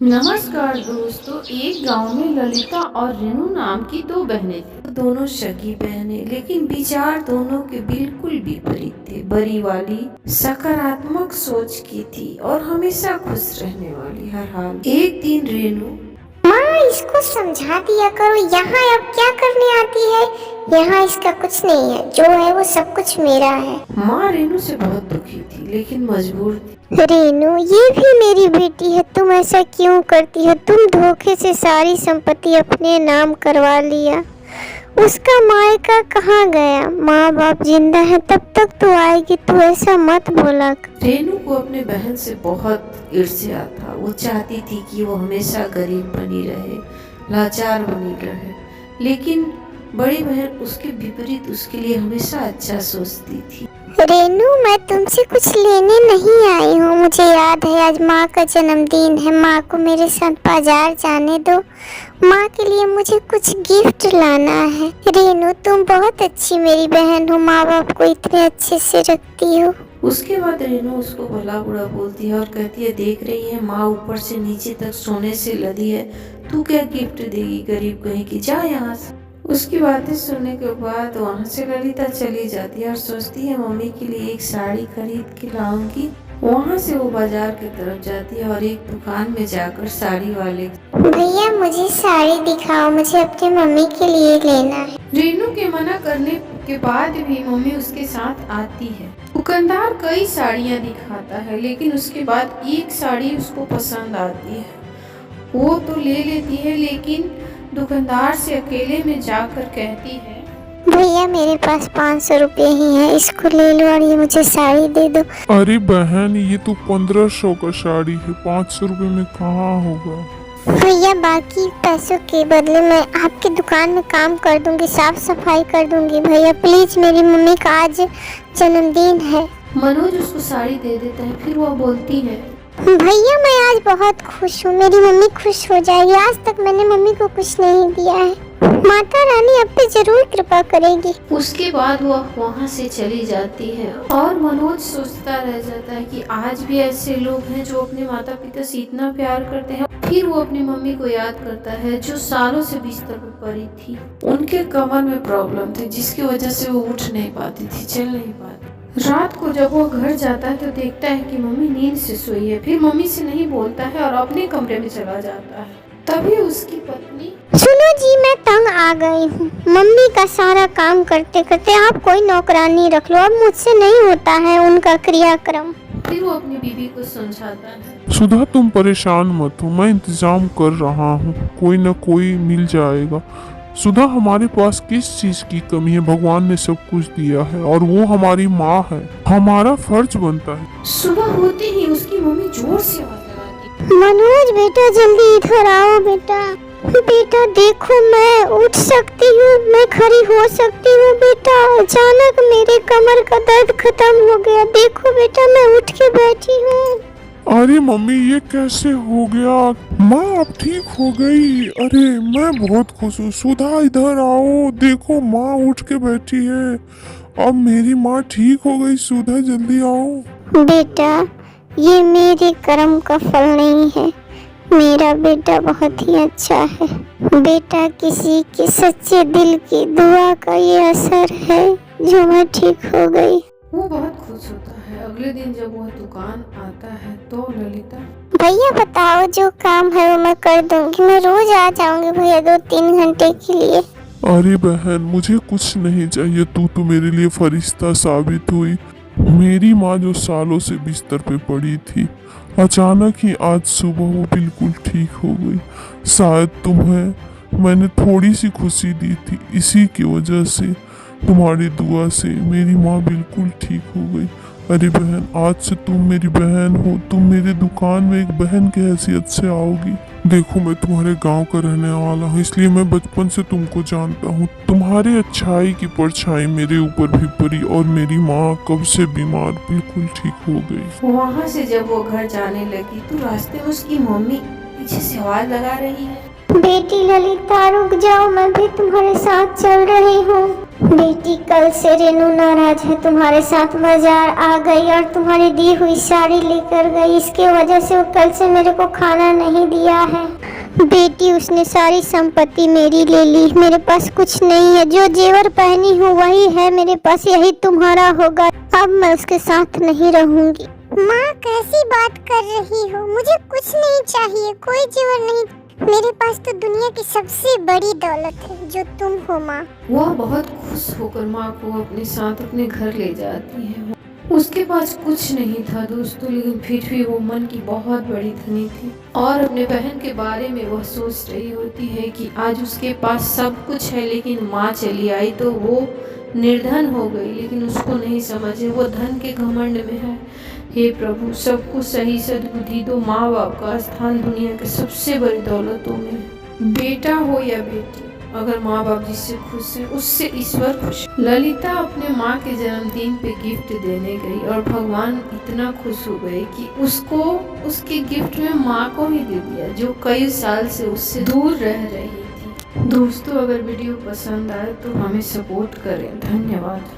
नमस्कार दोस्तों। एक गांव में ललिता और रेनू नाम की दो बहनें थीं। दोनों सगी बहनें, लेकिन विचार दोनों के बिल्कुल विपरीत थे। बड़ी वाली सकारात्मक सोच की थी और हमेशा खुश रहने वाली हर हाल। एक दिन रेनू, माँ इसको समझा दिया करो, यहाँ अब क्या करने आती है। यहाँ इसका कुछ नहीं है, जो है वो सब कुछ मेरा है। माँ रेनू से बहुत दुखी थी लेकिन मजबूर थी। रेनू, ये भी मेरी बेटी है, तुम ऐसा क्यों करती हो। तुम धोखे से सारी संपत्ति अपने नाम करवा लिया। उसका मायका कहाँ गया। माँ बाप जिंदा है तब तक तो आएगी, तू ऐसा मत बोला कर। रेनू को अपने बहन से बहुत ईर्ष्या था। वो चाहती थी कि वो हमेशा गरीब बनी रहे, लाचार बनी रहे, लेकिन बड़ी बहन उसके विपरीत उसके लिए हमेशा अच्छा सोचती थी। रेनू, मैं तुमसे कुछ लेने नहीं आई हूँ। मुझे याद है आज माँ का जन्मदिन है। माँ को मेरे साथ बाजार जाने दो। माँ के लिए मुझे कुछ गिफ्ट लाना है। रेनू, तुम बहुत अच्छी मेरी बहन हो, माँ बाप को इतने अच्छे से रखती हो। उसके बाद रेनू उसको भला बुरा बोलती है और कहती है, देख रही है माँ ऊपर से नीचे तक सोने से लदी है, तू क्या गिफ्ट देगी गरीब कहीं की, जा यहाँ से। उसकी बातें सुनने के बाद वहाँ से ललिता चली जाती है और सोचती है मम्मी के लिए एक साड़ी खरीद के लाऊंगी। वहाँ से वो बाजार की तरफ जाती है और एक दुकान में जाकर साड़ी वाले, भैया मुझे साड़ी दिखाओ, मुझे अपनी मम्मी के लिए लेना है। रेनू के मना करने के बाद भी मम्मी उसके साथ आती है। दुकानदार कई साड़ियाँ दिखाता है लेकिन उसके बाद एक साड़ी उसको पसंद आती है। वो तो ले लेती है लेकिन दुकानदार से अकेले में जाकर कहती है, भैया मेरे पास 500 रुपये ही है, इसको ले लो और ये मुझे साड़ी दे दो। अरे बहन, ये तो 1500 का साड़ी है, 500 रुपये में कहाँ होगा। भैया बाकी पैसों के बदले मैं आपकी दुकान में काम कर दूंगी, साफ सफाई कर दूंगी। भैया प्लीज, मेरी मम्मी का आज जन्मदिन है। मनोज उसको साड़ी दे देता है। फिर वह बोलती है, भैया मैं आज बहुत खुश हूँ, मेरी मम्मी खुश हो जाएगी। आज तक मैंने मम्मी को कुछ नहीं दिया है, माता रानी अब पे जरूर कृपा करेगी। उसके बाद वह वहाँ से चली जाती है और मनोज सोचता रह जाता है कि आज भी ऐसे लोग हैं जो अपने माता पिता से इतना प्यार करते हैं। फिर वो अपनी मम्मी को याद करता है जो सालों से बिस्तर पर पड़ी थी। उनके कमर में प्रॉब्लम थी जिसकी वजह से वो उठ नहीं पाती थी, चल नहीं पाती। रात को जब वो घर जाता है तो देखता है कि मम्मी नींद से सोई है। फिर मम्मी से नहीं बोलता है और अपने कमरे में चला जाता है। तभी उसकी पत्नी, सुनो जी, मैं तंग आ गई हूँ मम्मी का सारा काम करते करते। आप कोई नौकरानी रख लो, अब मुझसे नहीं होता है उनका क्रियाक्रम। फिर वो अपनी बीवी को समझाता है, सुधा तुम परेशान मत हो, मैं इंतजाम कर रहा हूँ, कोई न कोई मिल जाएगा। सुधा, हमारे पास किस चीज की कमी है। भगवान ने सब कुछ दिया है और वो हमारी माँ है, हमारा फर्ज बनता है। सुबह होते ही उसकी मम्मी जोर से आवाज लगाती, मनोज बेटा जल्दी इधर आओ। बेटा बेटा देखो, मैं उठ सकती हूँ, मैं खड़ी हो सकती हूँ। बेटा अचानक मेरे कमर का दर्द खत्म हो गया। देखो बेटा, मैं उठ के बैठी हूँ। अरे मम्मी, ये कैसे हो गया। माँ अब ठीक हो गई। अरे मैं बहुत खुश हूँ। सुधा इधर आओ, देखो माँ उठ के बैठी है। अब मेरी माँ ठीक हो गई। सुधा जल्दी आओ। बेटा ये मेरे कर्म का फल नहीं है, मेरा बेटा बहुत ही अच्छा है। बेटा किसी के सच्चे दिल की दुआ का ये असर है जो मैं ठीक हो गई। वो बहुत खुश होता है। अगले दिन जब वह दुकान आता है तो ललिता, भैया बताओ, जो काम है वो मैं कर दूंगी। मैं रोज आ जाऊंगी भैया 2-3 घंटे के लिए। अरे बहन, मुझे कुछ नहीं चाहिए, तू तो मेरे लिए फरिश्ता साबित हुई। मेरी माँ जो सालों से बिस्तर पे पड़ी थी, अचानक ही आज सुबह वो बिल्कुल ठीक हो गई। शायद तुम्हें मैंने थोड़ी सी खुशी दी थी, इसी की वजह से, तुम्हारी दुआ से मेरी माँ बिल्कुल ठीक हो गई। अरे बहन, आज से तुम मेरी बहन हो, तुम मेरे दुकान में एक बहन की हैसियत से आओगी। देखो मैं तुम्हारे गांव का रहने वाला हूँ, इसलिए मैं बचपन से तुमको जानता हूँ। तुम्हारी अच्छाई की परछाई मेरे ऊपर भी पड़ी और मेरी माँ कब से बीमार बिल्कुल ठीक हो गई। वहाँ से जब वो घर जाने लगी तो रास्ते में उसकी मम्मी पीछे से आवाज लगा रही है, बेटी ललिता रुक जाओ, मैं भी तुम्हारे साथ चल रही हूँ। बेटी कल से रेनू नाराज है, तुम्हारे साथ बाजार आ गई और तुम्हारी दी हुई साड़ी लेकर गई। इसके वजह से वो कल से मेरे को खाना नहीं दिया है। बेटी उसने सारी संपत्ति मेरी ले ली, मेरे पास कुछ नहीं है। जो जेवर पहनी हूँ वही है मेरे पास, यही तुम्हारा होगा। अब मैं उसके साथ नहीं रहूंगी। माँ कैसी बात कर रही हो? मुझे कुछ नहीं चाहिए, कोई जेवर नहीं। मेरे पास तो दुनिया की सबसे बड़ी दौलत है जो तुम हो माँ। वह बहुत खुश होकर माँ को अपने साथ अपने घर ले जाती है। उसके पास कुछ नहीं था दोस्तों, लेकिन फिर भी वो मन की बहुत बड़ी धनी थी और अपने बहन के बारे में वह सोच रही होती है कि आज उसके पास सब कुछ है, लेकिन माँ चली आई तो वो निर्धन हो गई। लेकिन उसको नहीं समझ है, वो धन के घमंड में है। हे प्रभु, सबको सही सद्बुद्धि दो। माँ बाप का स्थान दुनिया के सबसे बड़ी दौलतों में है। बेटा हो या बेटी, अगर माँ बाप जिससे खुश है उससे ईश्वर खुश। ललिता अपने माँ के जन्मदिन पे गिफ्ट देने गई और भगवान इतना खुश हो गए कि उसको उसके गिफ्ट में माँ को ही दे दिया, जो कई साल से उससे दूर रह रही थी। दोस्तों, अगर वीडियो पसंद आए तो हमें सपोर्ट करें। धन्यवाद।